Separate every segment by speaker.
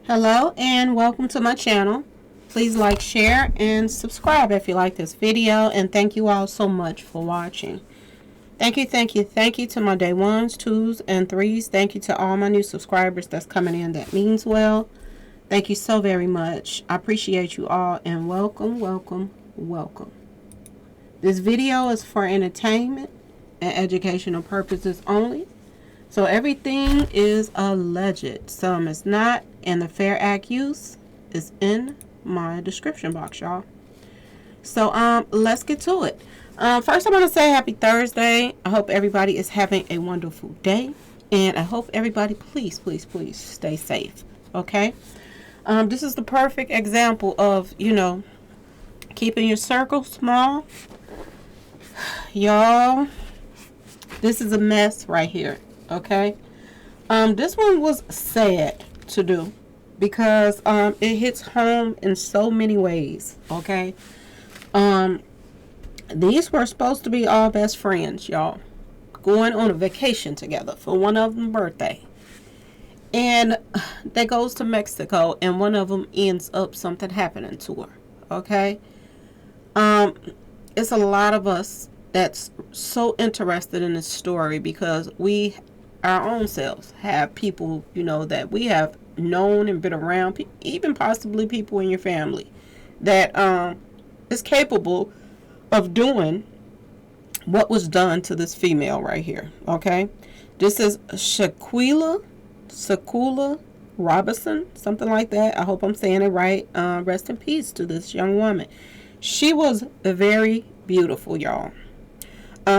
Speaker 1: Hello and welcome to my channel. Please like, share, and subscribe if you like this video. And thank you all so much for watching. Thank you to my day ones, twos, and threes. Thank you to all my new subscribers that's coming in. That means well. Thank you so very much. I appreciate you all and welcome, welcome, welcome. This video is for entertainment and educational purposes only. So everything is alleged. Some is not, and the Fair Act use is in my description box, y'all. So let's get to it. First I want to say happy Thursday. I hope everybody is having a wonderful day, and I hope everybody please stay safe. Okay? This is the perfect example of, keeping your circle small. Y'all, this is a mess right here. Okay, this one was sad to do because it hits home in so many ways. Okay, these were supposed to be all best friends, y'all, going on a vacation together for one of them birthday, and they goes to Mexico, and one of them ends up something happening to her. Okay, it's a lot of us that's so interested in this story because we our own selves have people, that we have known and been around, even possibly people in your family that is capable of doing what was done to this female right here. Okay, this is Shanquella Robinson, something like that. I hope I'm saying it right. Rest in peace to this young woman. She was very beautiful, y'all.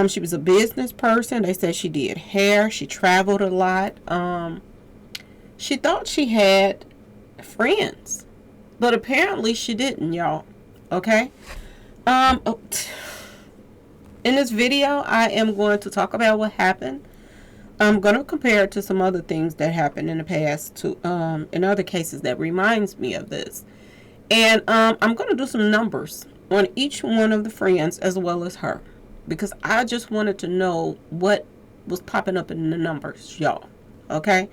Speaker 1: She was a business person. They said she did hair. She traveled a lot. She thought she had friends, but apparently she didn't, y'all. Okay. In this video, I am going to talk about what happened. I'm going to compare it to some other things that happened in the past, to in other cases that reminds me of this, and I'm going to do some numbers on each one of the friends as well as her, because I just wanted to know what was popping up in the numbers, y'all. Okay.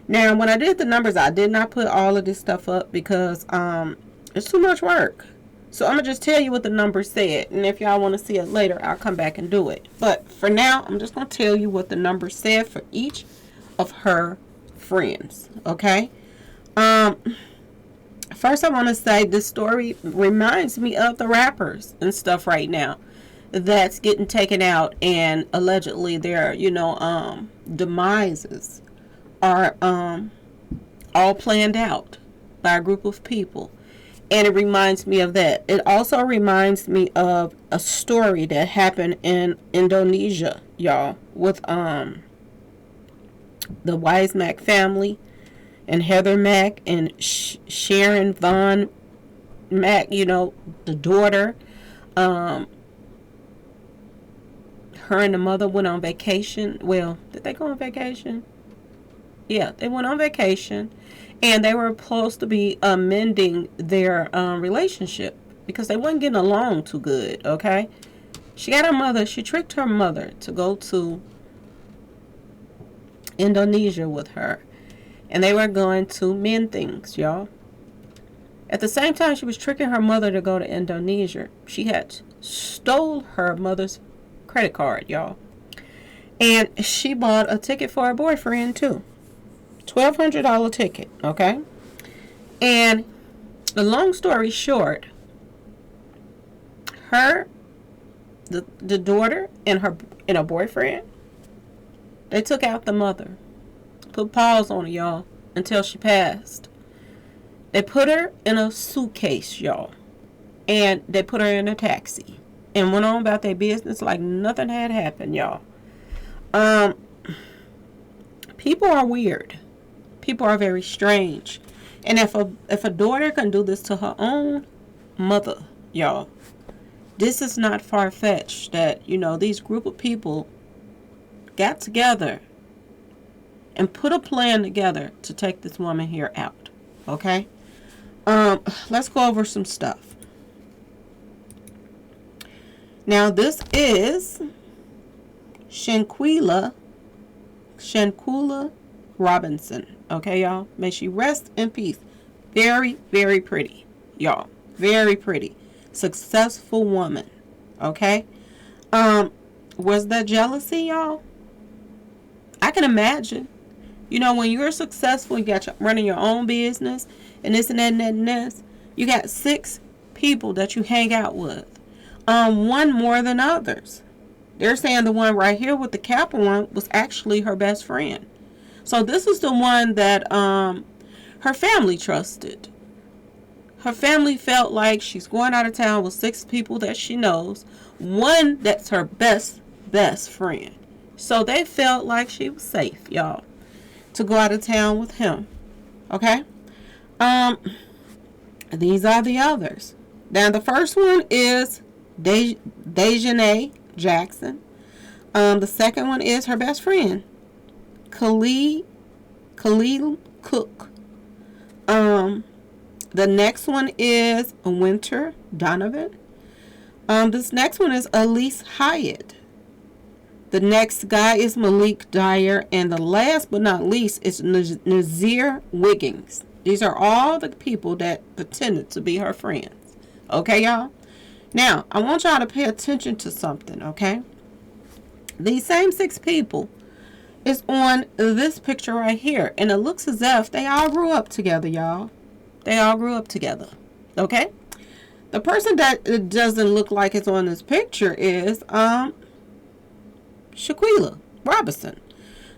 Speaker 1: Now, when I did the numbers, I did not put all of this stuff up because it's too much work. So I'm going to just tell you what the numbers said. And if y'all want to see it later, I'll come back and do it. But for now, I'm just going to tell you what the numbers said for each of her friends. Okay. First, I want to say this story reminds me of the rappers and stuff right now that's getting taken out, and allegedly their demises are all planned out by a group of people, and it reminds me of that. It also reminds me of a story that happened in Indonesia, y'all, with the Wiese-Mack family and Heather Mack and Sharon Von Mack, the daughter. Her and the mother went on vacation. Well, did they go on vacation? Yeah, they went on vacation, and they were supposed to be mending their relationship because they wasn't getting along too good. Okay, she tricked her mother to go to Indonesia with her, and they were going to mend things, y'all. At the same time she was tricking her mother to go to Indonesia, she had stole her mother's credit card, y'all, and she bought a ticket for her boyfriend too. $1,200 ticket. Okay, and the long story short, the daughter and her boyfriend, they took out the mother, put pause on her, y'all, until she passed. They put her in a suitcase, y'all, and they put her in a taxi and went on about their business like nothing had happened, y'all. People are weird. People are very strange. And if a daughter can do this to her own mother, y'all, this is not far-fetched that, these group of people got together and put a plan together to take this woman here out. Okay? Let's go over some stuff. Now, this is Shanquella Robinson. Okay, y'all? May she rest in peace. Very, very pretty, y'all. Very pretty. Successful woman. Okay? Was that jealousy, y'all? I can imagine. You know, when you're successful, you got running your own business, and this and that and that and this, you got 6 people that you hang out with. One more than others. They're saying the one right here with the cap on was actually her best friend. So this is the one that her family trusted. Her family felt like she's going out of town with 6 people that she knows. One that's her best friend. So they felt like she was safe, y'all, to go out of town with him. Okay? These are the others. Now the first one is Dejanay Jackson. The second one is her best friend, Khalil Cook. The next one is Winter Donovan. This next one is Elise Hyatt. The next guy is Malik Dyer. And the last but not least is Nazir Wiggins. These are all the people that pretended to be her friends. Okay, y'all? Now, I want y'all to pay attention to something, okay? These same 6 people is on this picture right here. And it looks as if they all grew up together, y'all. They all grew up together. Okay? The person that it doesn't look like it's on this picture is Shanquella Robinson.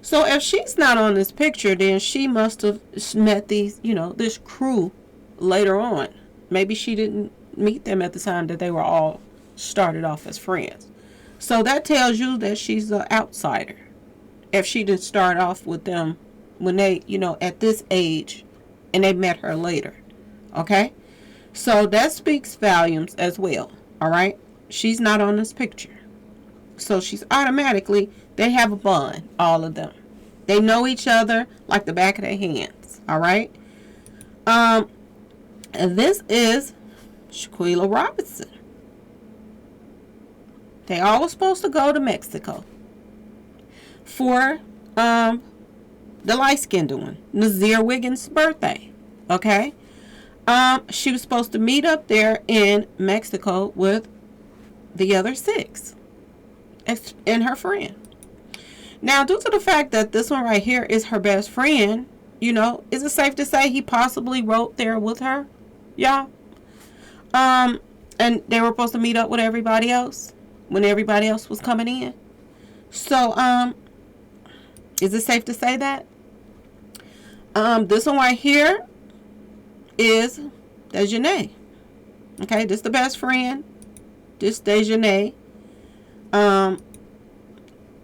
Speaker 1: So if she's not on this picture, then she must have met these, this crew later on. Maybe she didn't meet them at the time that they were all started off as friends. So that tells you that she's an outsider. If she didn't start off with them when they, at this age, and they met her later. Okay? So that speaks volumes as well. All right? She's not on this picture. So she's automatically, they have a bond, all of them. They know each other like the back of their hands. All right? And this is Shanquella Robinson. They all were supposed to go to Mexico for the light-skinned one, Nazir Wiggins' birthday. Okay? She was supposed to meet up there in Mexico with the other 6 and her friend. Now, due to the fact that this one right here is her best friend, is it safe to say he possibly wrote there with her? Y'all? And they were supposed to meet up with everybody else when everybody else was coming in. So, is it safe to say that? This one right here is Dejanay. Okay, this is the best friend. This Dejanay.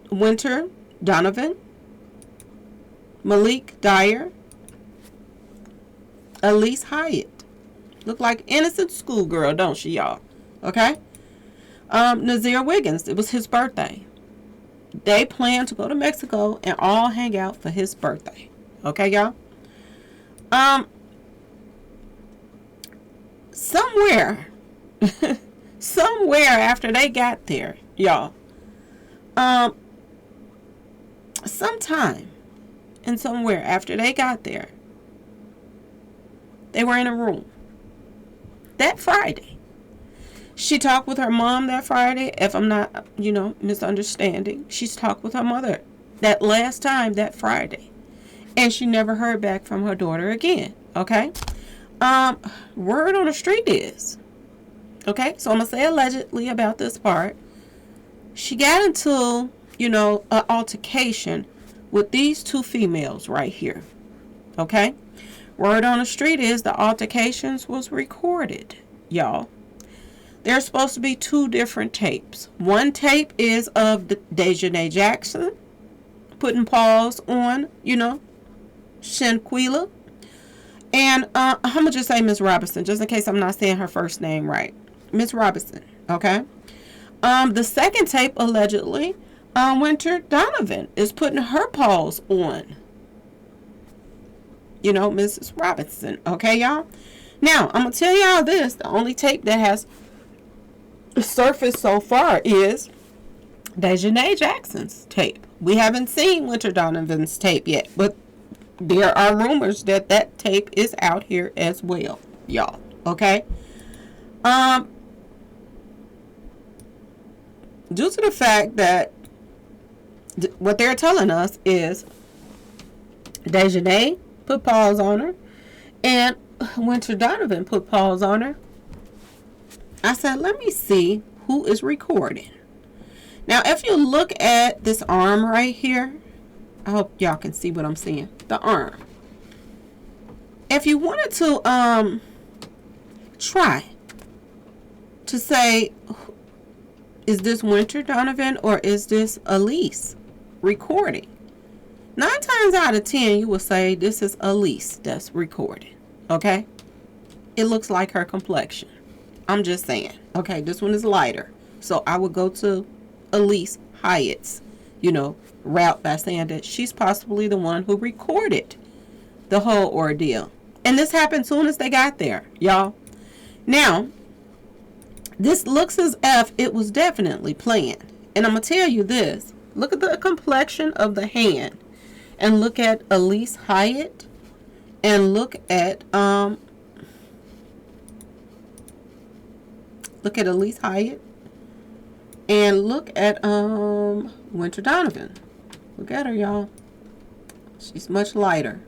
Speaker 1: Winter Donovan. Malik Dyer. Elise Hyatt. Look like innocent schoolgirl, don't she, y'all? Okay? Nazir Wiggins, it was his birthday. They planned to go to Mexico and all hang out for his birthday. Okay, y'all? Somewhere after they got there, y'all, sometime and somewhere after they got there, they were in a room that Friday. She talked with her mom that Friday, if I'm not, misunderstanding. She's talked with her mother that last time, that Friday. And she never heard back from her daughter again. Okay? Word on the street is, okay, so I'm going to say allegedly about this part. She got into, an altercation with these 2 females right here. Okay? Word on the street is the altercations was recorded, y'all. There's supposed to be 2 different tapes. One tape is of Dejanay Jackson putting paws on, Shanquella. And I'm going to just say Miss Robinson, just in case I'm not saying her first name right. Miss Robinson, okay? The second tape, allegedly, Winter Donovan is putting her paws on, Mrs. Robinson, okay, y'all? Now, I'm going to tell y'all this. The only tape that has surfaced so far is Dejanay Jackson's tape. We haven't seen Winter Donovan's tape yet, but there are rumors that that tape is out here as well, y'all. Okay. Due to the fact that what they're telling us is Dejanay put paws on her and Winter Donovan put paws on her. I said, let me see who is recording. Now, if you look at this arm right here, I hope y'all can see what I'm seeing. The arm. If you wanted to try to say, is this Winter Donovan or is this Elise recording? 9 times out of 10, you will say this is Elise that's recording. Okay? It looks like her complexion. I'm just saying. Okay, this one is lighter. So I would go to Elise Hyatt's, route by saying that she's possibly the one who recorded the whole ordeal. And this happened soon as they got there, y'all. Now, this looks as if it was definitely planned. And I'm going to tell you this. Look at the complexion of the hand. And look at Elise Hyatt. And look at Elise Hyatt. And look at Winter Donovan. Look at her, y'all. She's much lighter.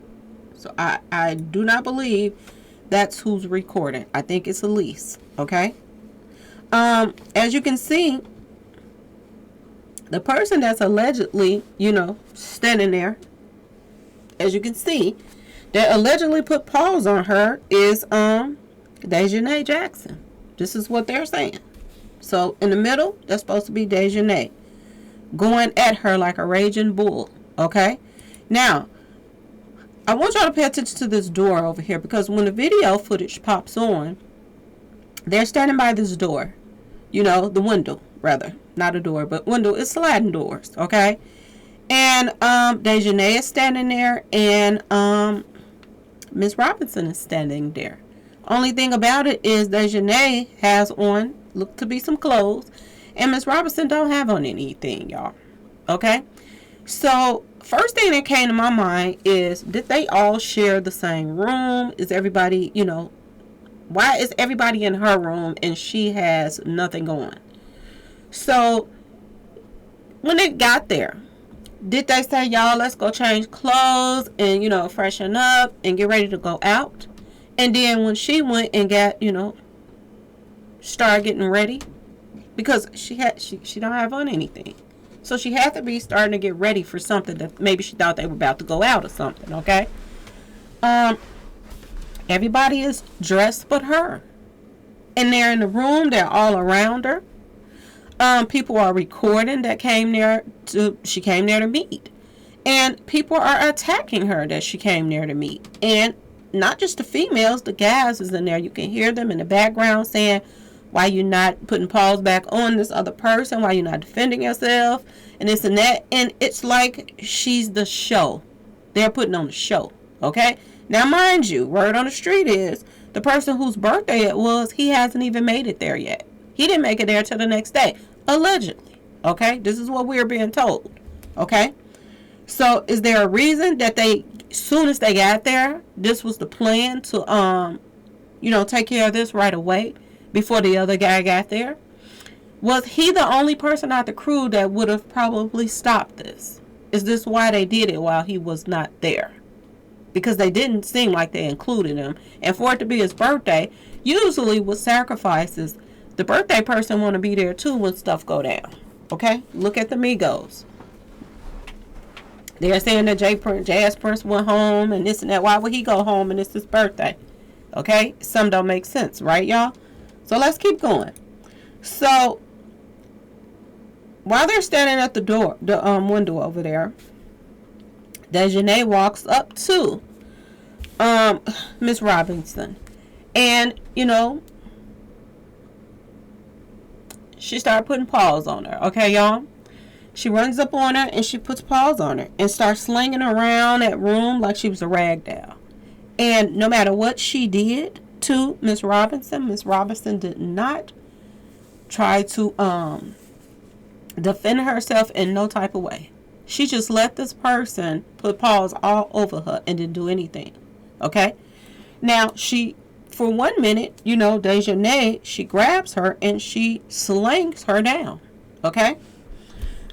Speaker 1: So I do not believe that's who's recording. I think it's Elise. Okay? As you can see, the person that's allegedly, standing there, as you can see, that allegedly put paws on her is Dejanay Jackson. This is what they're saying. So in the middle, that's supposed to be Dejanay going at her like a raging bull. Okay? Now, I want y'all to pay attention to this door over here, because when the video footage pops on, they're standing by this door. The window, rather. Not a door, but window. It's sliding doors, okay? And Dejanay is standing there, and Miss Robinson is standing there. Only thing about it is Dejanay has on, look to be some clothes, and Miss Robinson don't have on anything, y'all. Okay? So, first thing that came to my mind is, did they all share the same room? Is everybody, why is everybody in her room and she has nothing going? So, when they got there, did they say, y'all, let's go change clothes and, freshen up and get ready to go out? And then when she went and got, started getting ready, because she don't have on anything. So she had to be starting to get ready for something that maybe she thought they were about to go out or something, okay? Everybody is dressed but her. And they're in the room, they're all around her. People are recording that she came there to meet. And people are attacking her that she came there to meet. And not just the females, the guys is in there. You can hear them in the background saying, why you not putting paws back on this other person? Why you not defending yourself? And this and that. And it's like she's the show. They're putting on the show. Okay? Now, mind you, word on the street is the person whose birthday it was, he hasn't even made it there yet. He didn't make it there till the next day. Allegedly. Okay? This is what we're being told. Okay? So, is there a reason that as soon as they got there, this was the plan to, take care of this right away before the other guy got there? Was he the only person out the crew that would have probably stopped this? Is this why they did it while he was not there? Because they didn't seem like they included him. And for it to be his birthday, usually with sacrifices, the birthday person want to be there too when stuff go down. Okay? Look at the Migos. They're saying that Jazz Prince went home and this and that. Why would he go home and it's his birthday? Okay? Some don't make sense, right, y'all? So let's keep going. So while they're standing at the door, the window over there, Dejanay walks up to Miss Robinson. And, she started putting paws on her. Okay, y'all? She runs up on her and she puts paws on her and starts slinging around that room like she was a rag doll. And no matter what she did to Miss Robinson did not try to defend herself in no type of way. She just let this person put paws all over her and didn't do anything. Okay? Now, for 1 minute, Dejanay, she grabs her and she slings her down. Okay?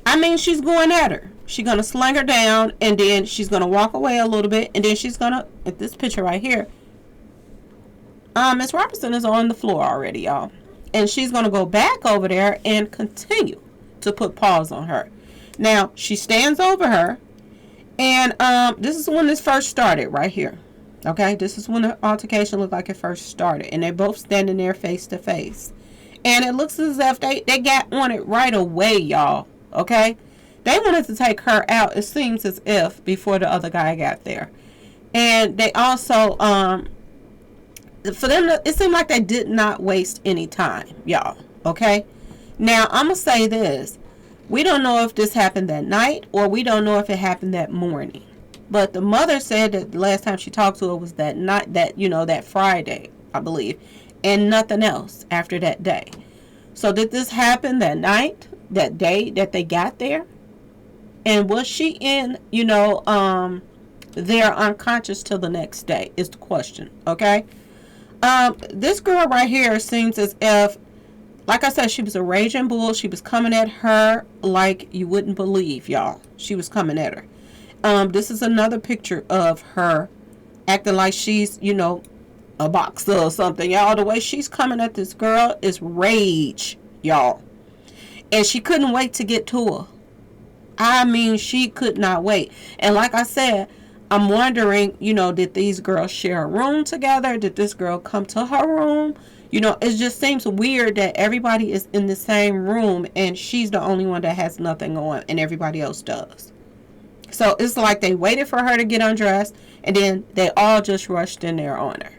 Speaker 1: I mean, she's going at her. She's going to sling her down, and then she's going to walk away a little bit, and then she's going to, at this picture right here, Miss Robertson is on the floor already, y'all. And she's going to go back over there and continue to put paws on her. Now, she stands over her, and this is when this first started right here. Okay, this is when the altercation looked like it first started, and they're both standing there face to face. And it looks as if they got on it right away, y'all. Okay, they wanted to take her out, it seems as if, before the other guy got there. And they also, for them, it seemed like they did not waste any time, y'all. Okay, now I'm going to say this. We don't know if this happened that night, or we don't know if it happened that morning. But the mother said that the last time she talked to her was that night, that Friday, I believe, and nothing else after that day. So did this happen that night, that day that they got there? And was she in, there unconscious till the next day is the question, okay? This girl right here seems as if, like I said, she was a raging bull. She was coming at her like you wouldn't believe, y'all. She was coming at her. This is another picture of her acting like she's, a boxer or something, y'all. The way she's coming at this girl is rage, y'all. And she couldn't wait to get to her. I mean, she could not wait. And like I said, I'm wondering, did these girls share a room together? Did this girl come to her room? It just seems weird that everybody is in the same room and she's the only one that has nothing on and everybody else does. So it's like they waited for her to get undressed and then they all just rushed in there on her.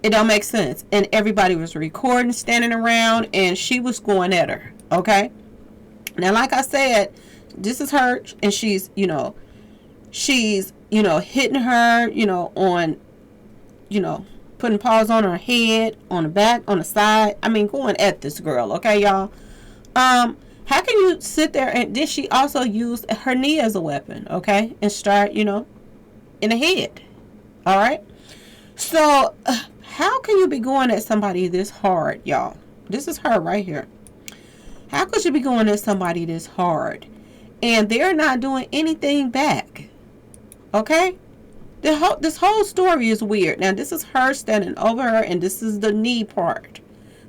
Speaker 1: It don't make sense. And everybody was recording, standing around, and she was going at her. Okay? Now, like I said, this is her, and she's hitting her, on, putting paws on her head, on the back, on the side. I mean, going at this girl, okay, y'all? How can you sit there, and did she also use her knee as a weapon, okay? And start, in the head, all right? So, how can you be going at somebody this hard, y'all? This is her right here. How could you be going at somebody this hard? And they're not doing anything back. Okay? This whole story is weird. Now, this is her standing over her, and this is the knee part.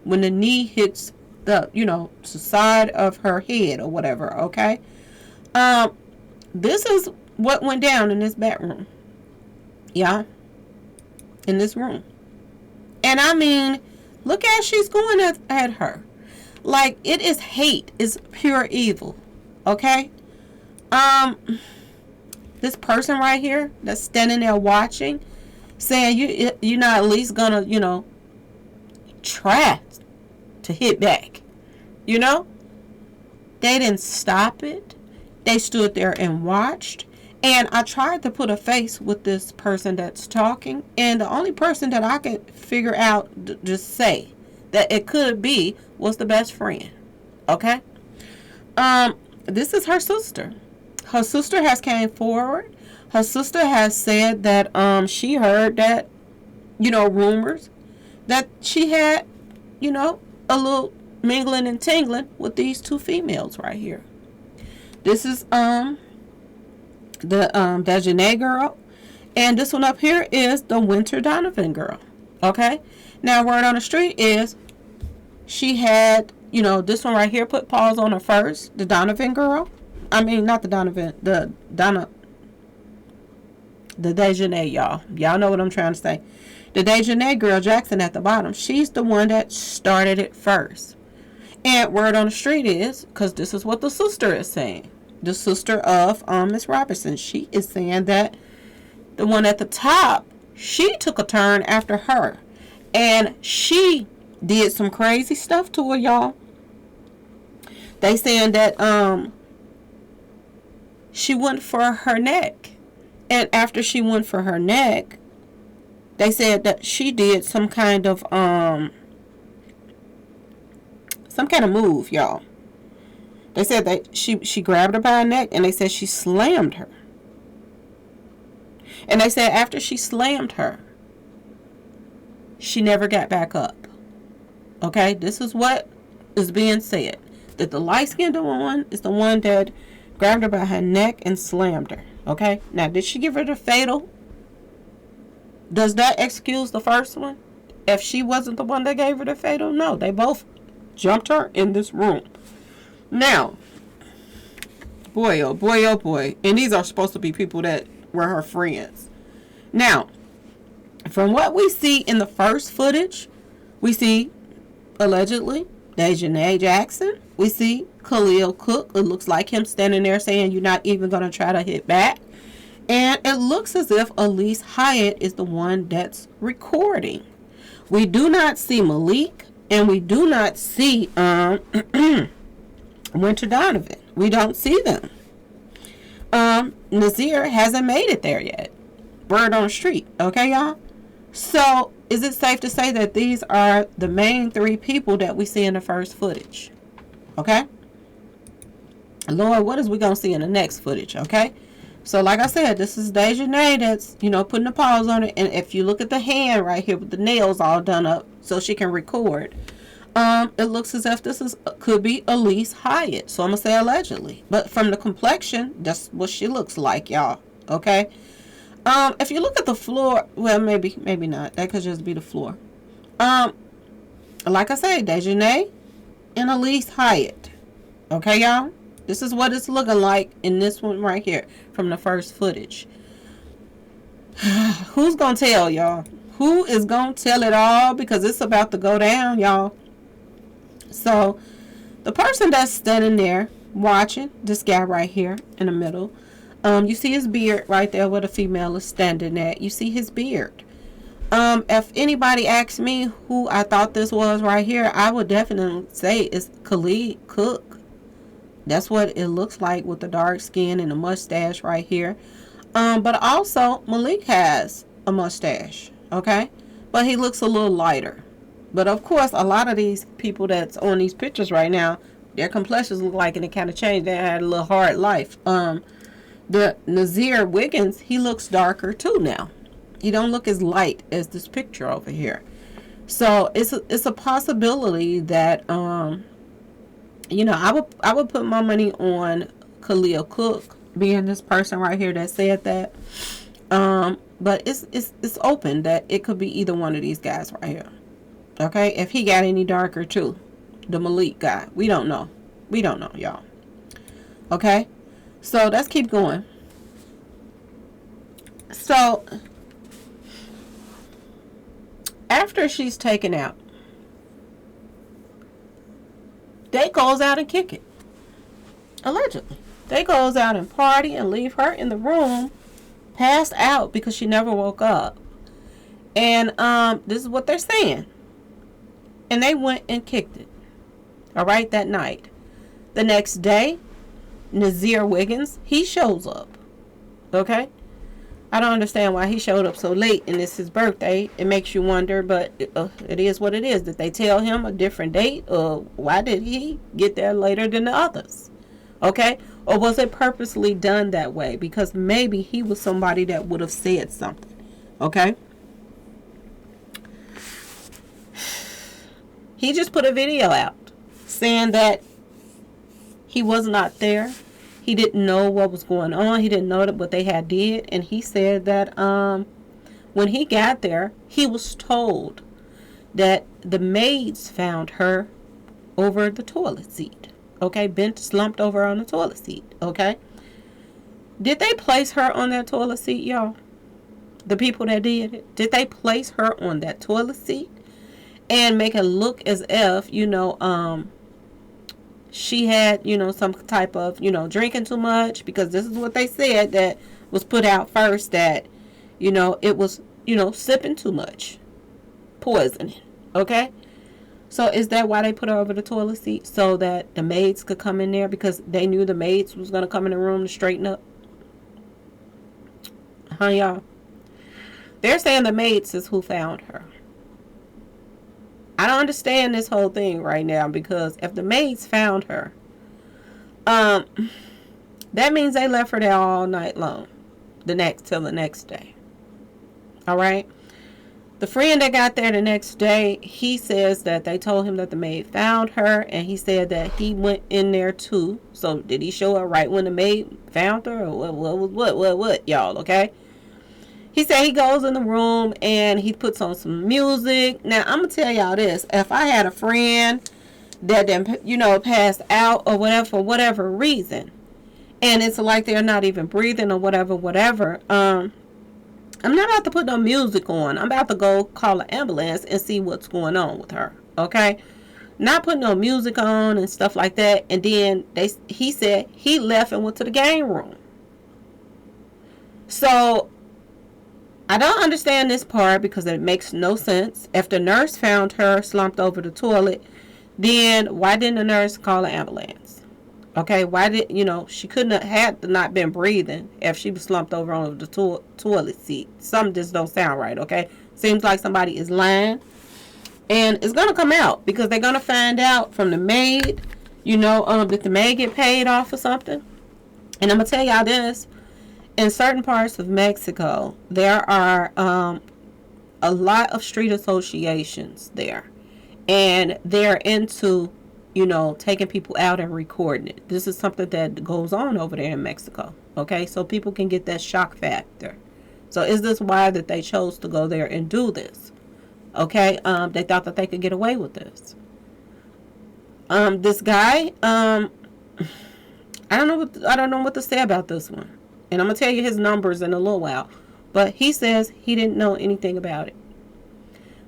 Speaker 1: When the knee hits the, the side of her head or whatever, okay? This is what went down in this bedroom. Yeah? In this room. And I mean, look at she's going at her. Like, it is hate. It's pure evil. Okay? This person right here that's standing there watching, saying you're not at least gonna, try to hit back. They didn't stop it. They stood there and watched. And I tried to put a face with this person that's talking, and the only person that I could figure out to say that it could be was the best friend. Okay? This is her sister. Her sister has came forward. Her sister has said that she heard that, rumors that she had, a little mingling and tingling with these two females right here. This is the Dejanay girl, and this one up here is the Winter Donovan girl. Okay, now word on the street is she had, this one right here put paws on her first, the Donovan girl. I mean, not the Donovan, the Dejanay, y'all know what I'm trying to say. The Dejanay girl, Jackson at the bottom, she's the one that started it first. And word on the street is, because this is what the sister is saying, the sister of Miss Robertson, she is saying that the one at the top, she took a turn after her. And she did some crazy stuff to her, y'all. They saying that she went for her neck. And after she went for her neck, they said that she did some kind of move, y'all. They said that she grabbed her by her neck, and they said she slammed her. And they said after she slammed her, she never got back up. Okay, this is what is being said. That the light-skinned one is the one that grabbed her by her neck and slammed her. Okay, now did she give her the fatal? Does that excuse the first one? If she wasn't the one that gave her the fatal? No, they both jumped her in this room. Now, boy, oh boy, oh boy. And these are supposed to be people that were her friends. Now, from what we see in the first footage, we see, allegedly, Dejanay Jackson. We see Khalil Cook. It looks like him standing there saying, you're not even going to try to hit back. And it looks as if Elise Hyatt is the one that's recording. We do not see Malik, and we do not see Winter Donovan. We don't see them. Nazir hasn't made it there yet. Word on the street. Okay, y'all? So, is it safe to say that these are the main three people that we see in the first footage? Okay? Lord, what is we going to see in the next footage? Okay? So, like I said, this is Dejanay that's, putting the paws on it. And if you look at the hand right here with the nails all done up so she can record, it looks as if this could be Elise Hyatt. So, I'm going to say allegedly. But from the complexion, that's what she looks like, y'all. Okay? If you look at the floor, well, maybe not. That could just be the floor. Like I said, Dejanay and Elise Hyatt. Okay, y'all? This is what it's looking like in this one right here from the first footage. Who's gonna tell, y'all? Who is gonna tell it all? Because it's about to go down, y'all. So, the person that's standing there watching, this guy right here in the middle, you see his beard right there where the female is standing at. You see his beard. If anybody asks me who I thought this was right here, I would definitely say it's Khalid Cook. That's what it looks like with the dark skin and the mustache right here. But also Malik has a mustache, okay? But he looks a little lighter. But of course, a lot of these people that's on these pictures right now, their complexions look like, and it kind of changed. They had a little hard life. The Nazir Wiggins, he looks darker too now. He don't look as light as this picture over here. So it's a possibility that I would put my money on Khalil Cook being this person right here that said that. But it's open that it could be either one of these guys right here. Okay, if he got any darker too, the Malik guy, we don't know. We don't know, y'all. Okay. So let's keep going. So after she's taken out, they goes out and kick it. Allegedly. They goes out and party and leave her in the room passed out because she never woke up. And this is what they're saying. And they went and kicked it. Alright, that night. The next day, Nazir Wiggins, he shows up. Okay? I don't understand why he showed up so late and it's his birthday. It makes you wonder, but it is what it is. Did they tell him a different date? Or why did he get there later than the others? Okay? Or was it purposely done that way? Because maybe he was somebody that would have said something. Okay? He just put a video out saying that he was not there. He didn't know what was going on. He didn't know what they had did. And he said that when he got there, he was told that the maids found her over the toilet seat. Okay, bent, slumped over on the toilet seat. Okay. Did they place her on that toilet seat, y'all? The people that did it. Did they place her on that toilet seat and make it look as if, she had, some type of, drinking too much? Because this is what they said that was put out first, that, it was, sipping too much. Poisoning. Okay? So is that why they put her over the toilet seat? So that the maids could come in there because they knew the maids was going to come in the room to straighten up? Huh, y'all? They're saying the maids is who found her. I don't understand this whole thing right now, because if the maids found her, Um, that means they left her there all night long. Till the next day. All right. The friend that got there the next day, he says that they told him that the maid found her, and he said that he went in there too. So did he show up right when the maid found her, or what, y'all? Okay. He said he goes in the room and he puts on some music. Now I'm gonna tell y'all this: if I had a friend that then passed out or whatever for whatever reason, and it's like they're not even breathing or whatever. I'm not about to put no music on. I'm about to go call an ambulance and see what's going on with her. Okay? Not putting no music on and stuff like that. And then he said he left and went to the game room. So I don't understand this part because it makes no sense. If the nurse found her slumped over the toilet, then why didn't the nurse call an ambulance? Okay, why did she couldn't have had not been breathing if she was slumped over on the toilet seat. Something just don't sound right. Okay, seems like somebody is lying, and it's gonna come out because they're gonna find out from the maid. Did the maid get paid off or something? And I'm gonna tell y'all this: in certain parts of Mexico, there are a lot of street associations there, and they're into taking people out and recording it. This is something that goes on over there in Mexico. Okay, so people can get that shock factor. So is this why that they chose to go there and do this? Okay, they thought that they could get away with this. This guy, I don't know what to say about this one, and I'm gonna tell you his numbers in a little while. But he says he didn't know anything about it.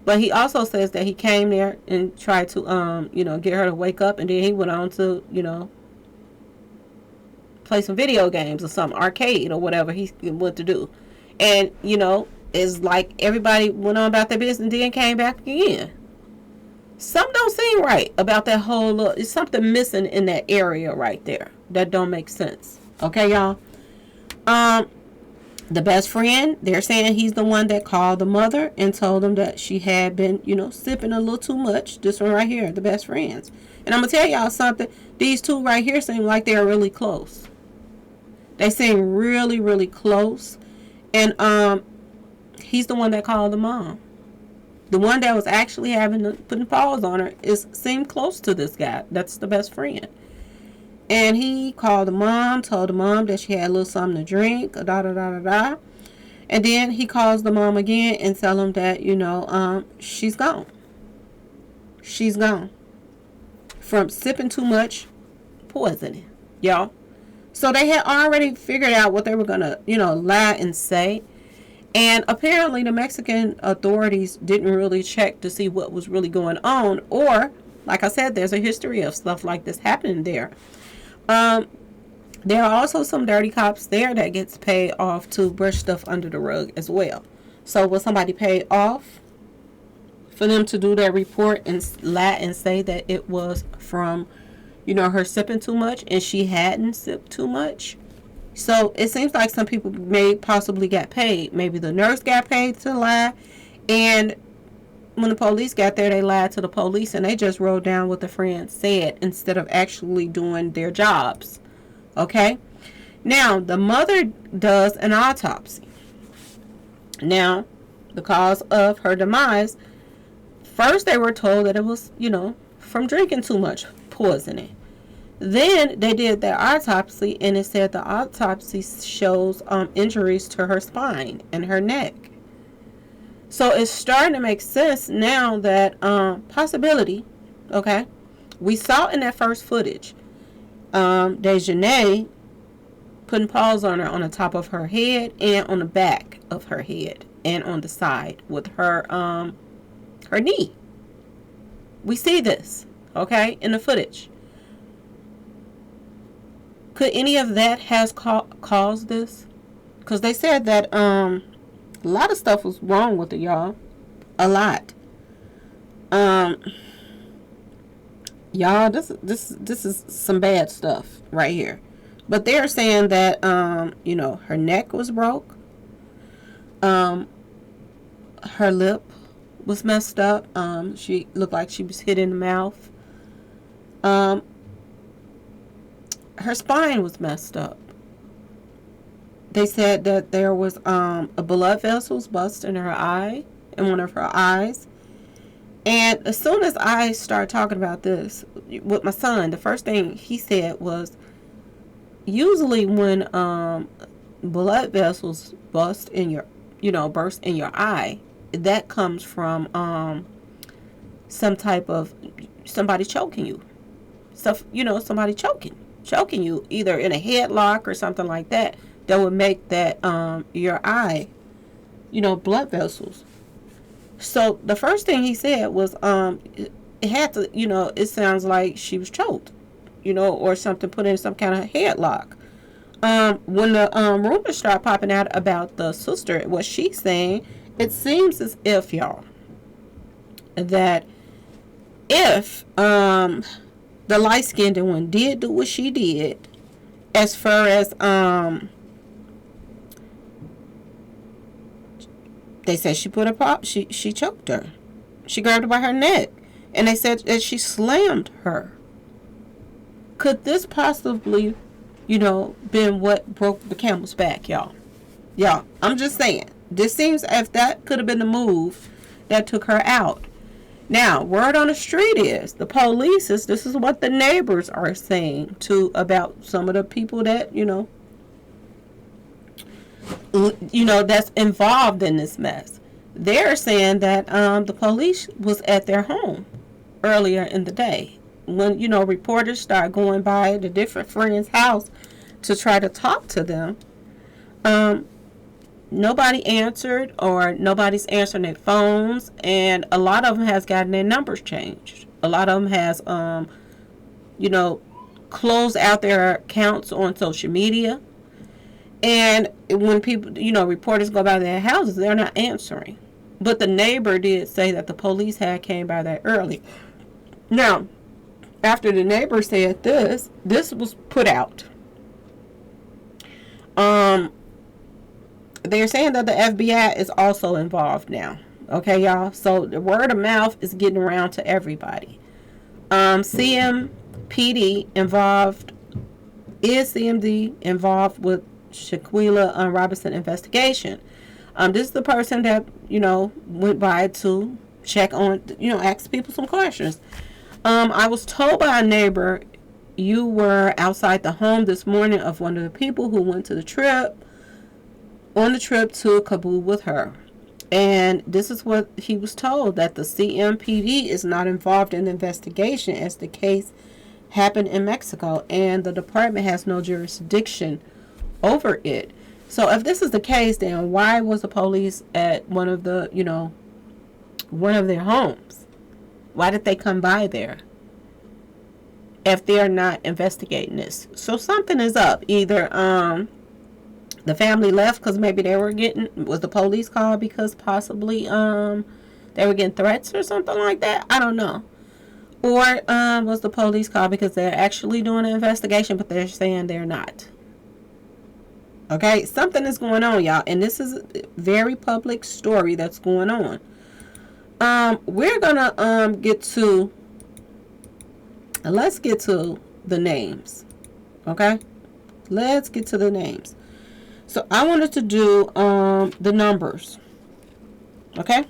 Speaker 1: But he also says that he came there and tried to, get her to wake up. And then he went on to, play some video games or some arcade or whatever he went to do. And, it's like everybody went on about their business and then came back again. Something don't seem right about that whole, it's something missing in that area right there. That don't make sense. Okay, y'all? The best friend, they're saying he's the one that called the mother and told them that she had been, sipping a little too much. This one right here, the best friends. And I'm going to tell y'all something. These two right here seem like they're really close. They seem really, really close. And he's the one that called the mom. The one that was actually putting paws on her seemed close to this guy. That's the best friend. And he called the mom, told the mom that she had a little something to drink, And then he calls the mom again and tell him that, she's gone. She's gone. From sipping too much poisoning, y'all. So they had already figured out what they were going to, lie and say. And apparently the Mexican authorities didn't really check to see what was really going on. Or, like I said, there's a history of stuff like this happening there. There are also some dirty cops there that gets paid off to brush stuff under the rug as well. So will somebody pay off for them to do their report and lie and say that it was from, her sipping too much and she hadn't sipped too much? So it seems like some people may possibly get paid. Maybe the nurse got paid to lie, and when the police got there, they lied to the police and they just wrote down what the friend said instead of actually doing their jobs. Okay? Now, the mother does an autopsy. Now, the cause of her demise, first they were told that it was, from drinking too much poisoning. Then they did their autopsy and it said the autopsy shows injuries to her spine and her neck. So it's starting to make sense now that possibility, okay? We saw in that first footage, Dejanay putting paws on her on the top of her head and on the back of her head and on the side with her knee. We see this, okay, in the footage. Could any of that has caused this? Because they said that a lot of stuff was wrong with it, y'all. A lot. Y'all, this is some bad stuff right here. But they're saying that her neck was broke. Her lip was messed up. She looked like she was hit in the mouth. her spine was messed up. They said that there was a blood vessels bust in her eye, in one of her eyes. And as soon as I started talking about this with my son, the first thing he said was, usually when blood vessels bust in your, burst in your eye, that comes from some type of somebody choking you. Stuff, somebody choking you, either in a headlock or something like that. That would make that your eye, blood vessels. So the first thing he said was, it had to, it sounds like she was choked, or something, put in some kind of headlock. When the rumors start popping out about the sister, what she's saying, it seems as if, y'all, that if the light-skinned one did do what she did, as far as they said she put a pop, she choked her, she grabbed her by her neck, and they said that she slammed her. Could this possibly, been what broke the camel's back, y'all? I'm just saying, this seems as if that could have been the move that took her out. Now, word on the street is, the police is, this is what the neighbors are saying too about some of the people that, that's involved in this mess. They're saying that the police was at their home earlier in the day when, reporters start going by the different friends' house to try to talk to them. Nobody answered, or nobody's answering their phones, and a lot of them has gotten their numbers changed. A lot of them has, closed out their accounts on social media. And when people, reporters go by their houses, they're not answering. But the neighbor did say that the police had came by that early. Now, after the neighbor said this was put out. They're saying that the FBI is also involved now. Okay, y'all? So the word of mouth is getting around to everybody. CMPD involved, is CMD involved with Shanquella Robinson investigation. This is the person that, went by to check on, ask people some questions. I was told by a neighbor you were outside the home this morning of one of the people who went to the trip, on the trip to Kabul with her. And this is what he was told, that the CMPD is not involved in the investigation as the case happened in Mexico, and the department has no jurisdiction over it. So if this is the case, then why was the police at one of the, one of their homes? Why did they come by there if they're not investigating this? So something is up. Either the family left because maybe they were was the police called because possibly they were getting threats or something like that. I don't know. Or was the police called because they're actually doing an investigation, but they're saying they're not. Okay, something is going on, y'all, and this is a very public story that's going on. We're gonna let's get to the names. Okay, let's get to the names. So I wanted to do the numbers. Okay,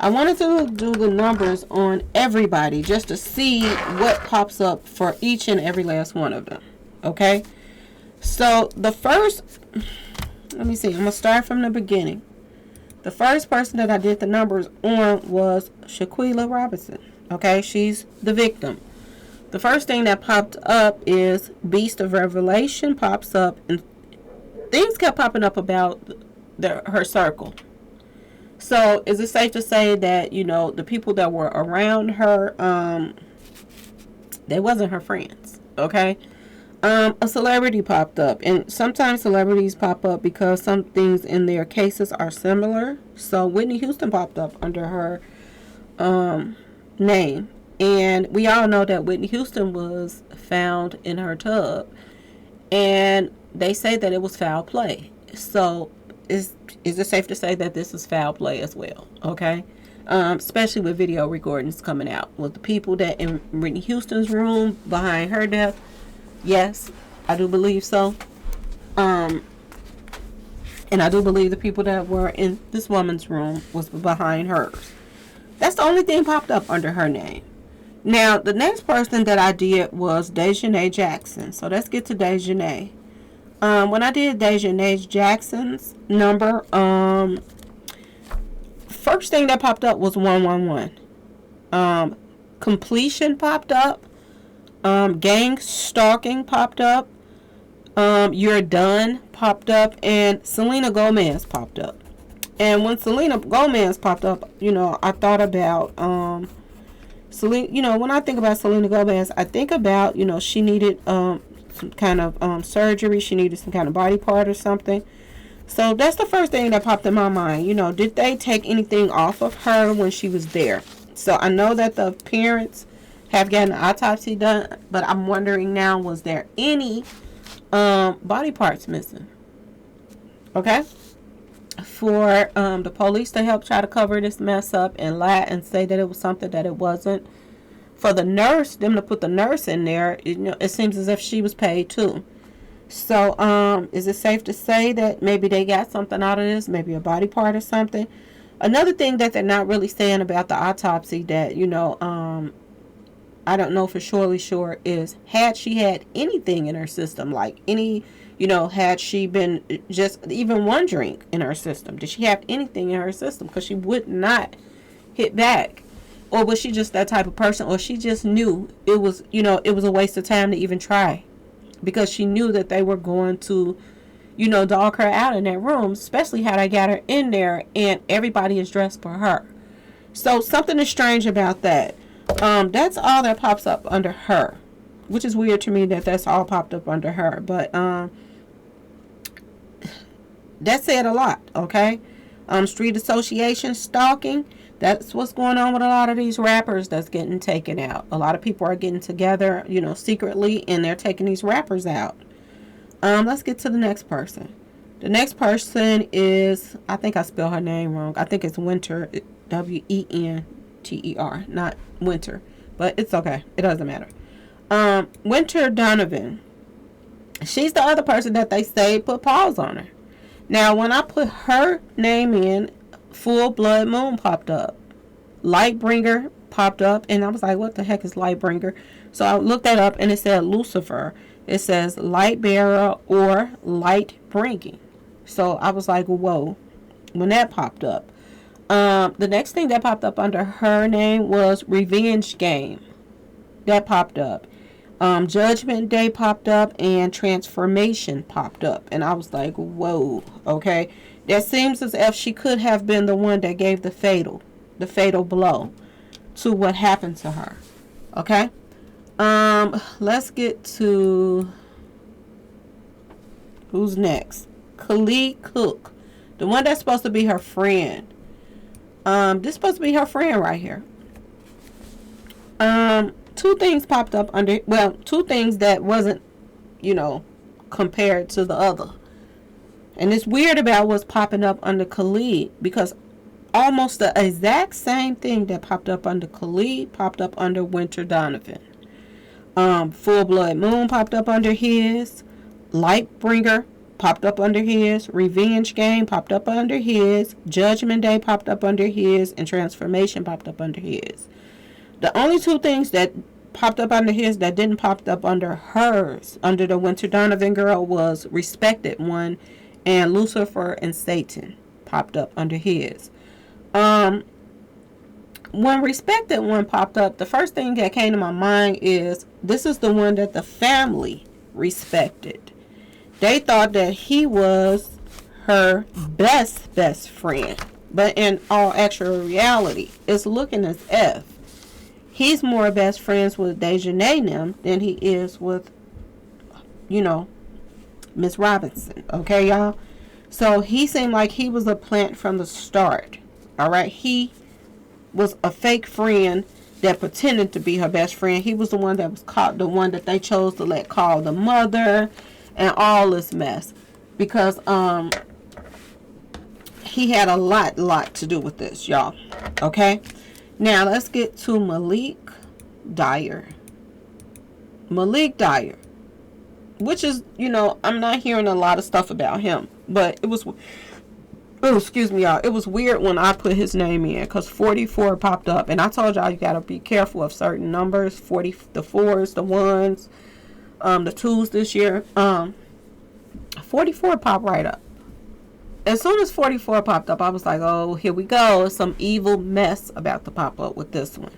Speaker 1: I wanted to do the numbers on everybody just to see what pops up for each and every last one of them. Okay, so the first, let me see, I'm gonna start from the beginning. The first person that I did the numbers on was Shanquella Robinson. Okay, she's the victim. The first thing that popped up is Beast of Revelation pops up, and things kept popping up about her circle. So is it safe to say that, the people that were around her, they wasn't her friends? Okay. A celebrity popped up, and sometimes celebrities pop up because some things in their cases are similar. So Whitney Houston popped up under her name, and we all know that Whitney Houston was found in her tub, and they say that it was foul play. So is it safe to say that this is foul play as well? Okay, especially with video recordings coming out with the people that in Whitney Houston's room behind her death. Yes, I do believe so. Um, and I do believe the people that were in this woman's room was behind hers. That's the only thing popped up under her name. Now, the next person that I did was Dejanay Jackson. So let's get to Dejanay. When I did Dejanay Jackson's number, first thing that popped up was 111. Completion popped up. Gang stalking popped up. You're done popped up, and Selena Gomez popped up. And when Selena Gomez popped up, I thought about Selena. When I think about Selena Gomez, I think about she needed some kind of surgery. She needed some kind of body part or something. So that's the first thing that popped in my mind. Did they take anything off of her when she was there? So I know that the parents have gotten an autopsy done, but I'm wondering now, was there any body parts missing? Okay. For the police to help try to cover this mess up and lie and say that it was something that it wasn't. For the nurse, them to put the nurse in there, it seems as if she was paid too. So, is it safe to say that maybe they got something out of this? Maybe a body part or something? Another thing that they're not really saying about the autopsy that, I don't know for sure is, had she had anything in her system, like any, had she been just even one drink in her system? Did she have anything in her system? Because she would not hit back. Or was she just that type of person? Or she just knew it was, it was a waste of time to even try. Because she knew that they were going to, dog her out in that room, especially how they got her in there and everybody is dressed for her. So something is strange about that. That's all that pops up under her, which is weird to me that that's all popped up under her. But that said a lot, okay? Street association stalking, that's what's going on with a lot of these rappers that's getting taken out. A lot of people are getting together, secretly, and they're taking these rappers out. Let's get to the next person. The next person is, I think I spelled her name wrong. I think it's Winter, Wenter, not Winter, but it's okay. It doesn't matter. Winter Donovan. She's the other person that they say put pause on her. Now, when I put her name in, Full Blood Moon popped up. Lightbringer popped up, and I was like, what the heck is Lightbringer? So I looked that up, and it said Lucifer. It says light bearer or light bringing. So I was like, whoa, when that popped up. The next thing that popped up under her name was Revenge Game. That popped up. Judgment Day popped up, and Transformation popped up. And I was like, whoa, okay. That seems as if she could have been the one that gave the fatal blow to what happened to her. Okay. Let's get to who's next. Khalid Cook, the one that's supposed to be her friend. This is supposed to be her friend right here. Two things popped up under, two things that wasn't, compared to the other. And it's weird about what's popping up under Khalid, because almost the exact same thing that popped up under Khalid popped up under Winter Donovan. Full Blood Moon popped up under his. Lightbringer popped up under his. Revenge Game popped up under his. Judgment Day popped up under his. And Transformation popped up under his. The only two things that popped up under his that didn't pop up under hers, under the Winter Donovan girl, was Respected One and Lucifer and Satan popped up under his. When Respected One popped up, the first thing that came to my mind is, this is the one that the family respected. They thought that he was her best friend. But in all actual reality, it's looking as if he's more best friends with Dejanay than he is with, Miss Robinson. Okay, y'all? So he seemed like he was a plant from the start. All right? He was a fake friend that pretended to be her best friend. He was the one that was caught, the one that they chose to let call the mother and all this mess. Because he had a lot to do with this, y'all. Okay? Now, let's get to Malik Dyer. Malik Dyer. which is, you know, I'm not hearing a lot of stuff about him, but it was, oh, excuse me, y'all, it was weird when I put his name in, because 44 popped up, and I told y'all you gotta be careful of certain numbers, 40, the 4s, the 1s, the 2s this year. 44 popped right up. As soon as 44 popped up, I was like, oh, here we go. Some evil mess about to pop up with this one.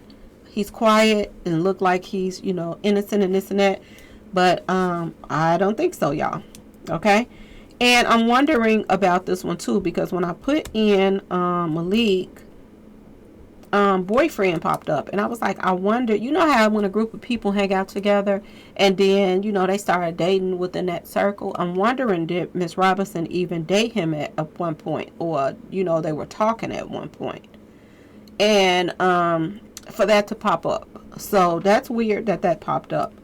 Speaker 1: He's quiet and look like he's, you know, innocent and this and that. But I don't think so, y'all. Okay? And I'm wondering about this one, too, because when I put in Malik, boyfriend popped up. And I was like, I wonder, you know how when a group of people hang out together and then, you know, they started dating within that circle? I'm wondering, did Miss Robinson even date him at one point? Or, you know, they were talking at one point. And for that to pop up. So that's weird that popped up.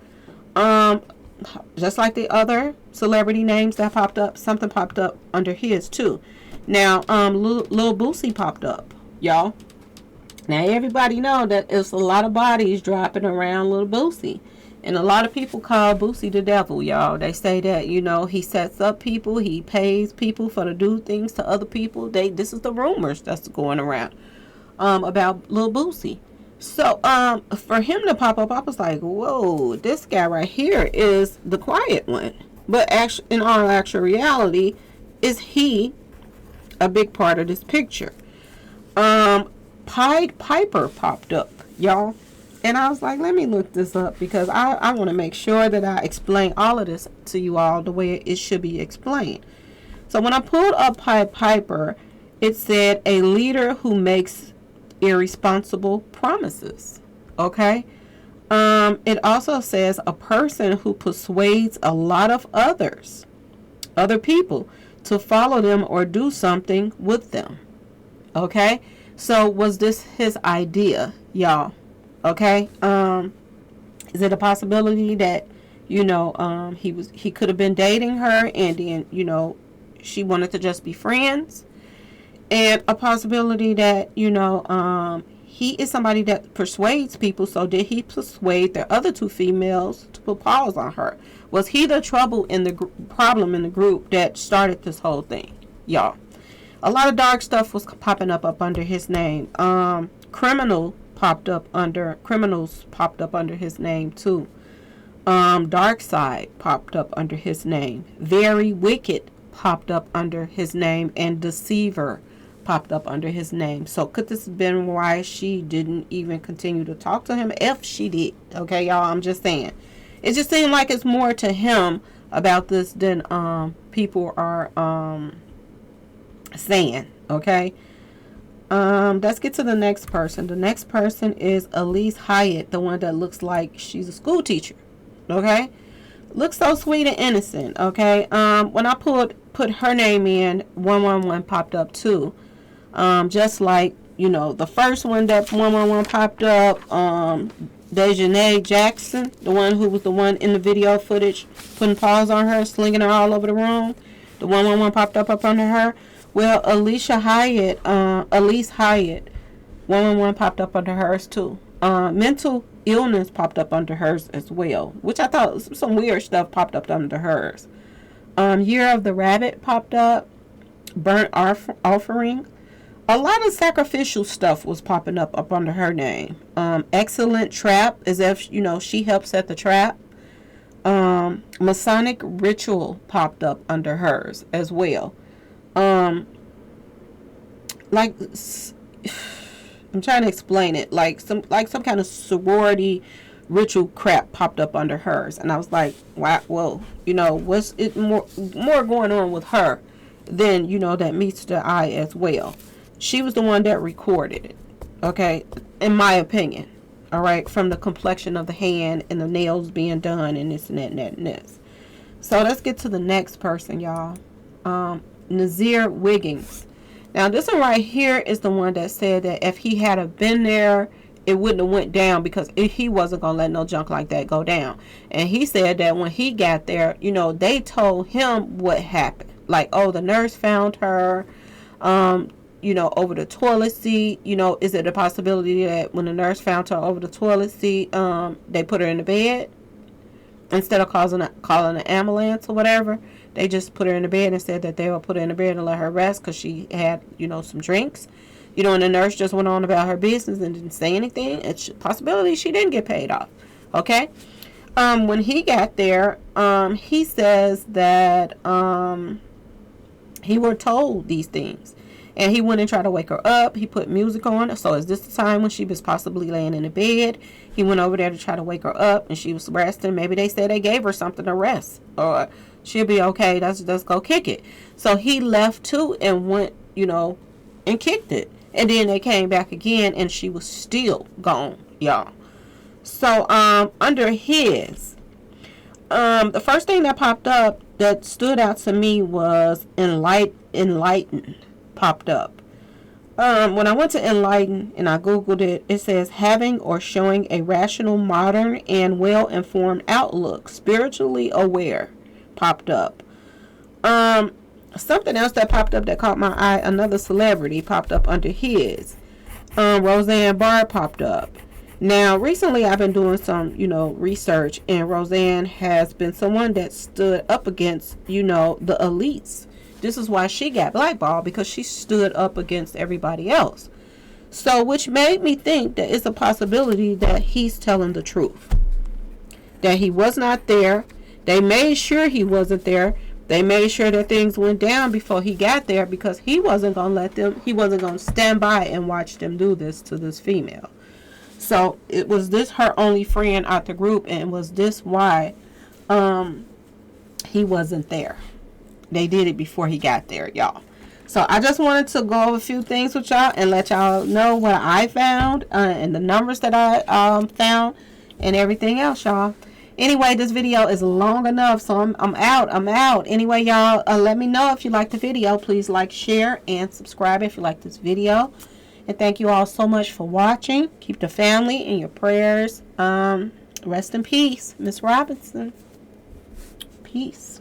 Speaker 1: Just like the other celebrity names that popped up, something popped up under his too. Now, Lil Boosie popped up, y'all. Now everybody know that it's a lot of bodies dropping around Lil Boosie, and a lot of people call Boosie the devil, y'all. They say that, you know, he sets up people, he pays people for to do things to other people. This is the rumors that's going around about Lil Boosie. So, for him to pop up, I was like, whoa, this guy right here is the quiet one. But actually, in all actual reality, is he a big part of this picture? Pied Piper popped up, y'all. And I was like, let me look this up because I want to make sure that I explain all of this to you all the way it should be explained. So when I pulled up Pied Piper, it said a leader who makes irresponsible promises. Okay. It also says a person who persuades a lot of other people to follow them or do something with them. Okay. So was this his idea, y'all? Okay. Is it a possibility that, you know, he could have been dating her and then, you know, she wanted to just be friends? And a possibility that, you know, he is somebody that persuades people. So did he persuade the other two females to put pause on her? Was he the trouble in the problem in the group that started this whole thing, y'all? A lot of dark stuff was popping up under his name. Criminals popped up under his name too. Dark Side popped up under his name. Very Wicked popped up under his name, and Deceiver popped up under his name. So could this have been why she didn't even continue to talk to him? If she did, okay, y'all, I'm just saying. It just seemed like it's more to him about this than people are saying, okay? Let's get to the next person. The next person is Elise Hyatt, the one that looks like she's a school teacher, okay? Looks so sweet and innocent, okay? When I put her name in, 111 popped up too. Just like, you know, the first one that 111 popped up, Dejanay Jackson, the one who was the one in the video footage putting paws on her, slinging her all over the room. The 111 popped up under her. Well, Elise Hyatt, 111 popped up under hers too. Mental illness popped up under hers as well, which I thought some weird stuff popped up under hers. Year of the Rabbit popped up. Burnt Offering. A lot of sacrificial stuff was popping up under her name. Excellent Trap, as if, you know, she helped set the trap. Masonic Ritual popped up under hers as well. Like, I'm trying to explain it. Like some kind of sorority ritual crap popped up under hers, and I was like, wow, whoa, you know, what's it more going on with her than, you know, that meets the eye as well. She was the one that recorded it, okay, in my opinion. All right, from the complexion of the hand and the nails being done and this and that and that and this. So let's get to the next person, y'all. Nazir Wiggins. Now this one right here is the one that said that if he had been there, it wouldn't have went down because he wasn't going to let no junk like that go down. And he said that when he got there, you know, they told him what happened. Like, oh, the nurse found her, you know, over the toilet seat. You know, is it a possibility that when the nurse found her over the toilet seat, they put her in the bed? instead of calling an ambulance or whatever, they just put her in the bed and said that they would put her in the bed and let her rest because she had, some drinks. And the nurse just went on about her business and didn't say anything. It's a possibility she didn't get paid off. Okay? When he got there, he says that he were told these things. And he went and tried to wake her up. He put music on. So is this the time when she was possibly laying in the bed? He went over there to try to wake her up, and she was resting. Maybe they said they gave her something to rest, or she'll be okay. Let's go kick it. So he left too and went, and kicked it. And then they came back again, and she was still gone, y'all. So under his, the first thing that popped up that stood out to me was enlightened. Popped up. When I went to Enlighten and I googled it, it says having or showing a rational, modern, and well-informed outlook, spiritually aware, popped up. Something else that popped up that caught my eye, another celebrity popped up under his. Roseanne Barr popped up. Now, recently I've been doing some, research, and Roseanne has been someone that stood up against, the elites. This is why she got blackballed, because she stood up against everybody else. So, which made me think that it's a possibility that he's telling the truth. That he was not there. They made sure he wasn't there. They made sure that things went down before he got there, because he wasn't going to let them, he wasn't going to stand by and watch them do this to this female. So, it was this her only friend out the group, and was this why he wasn't there. They did it before he got there, y'all. So I just wanted to go over a few things with y'all and let y'all know what I found and the numbers that I found and everything else, y'all. Anyway, this video is long enough, so I'm out. Anyway, y'all, let me know if you like the video. Please like, share, and subscribe if you like this video. And thank you all so much for watching. Keep the family in your prayers. Rest in peace, Miss Robinson. Peace.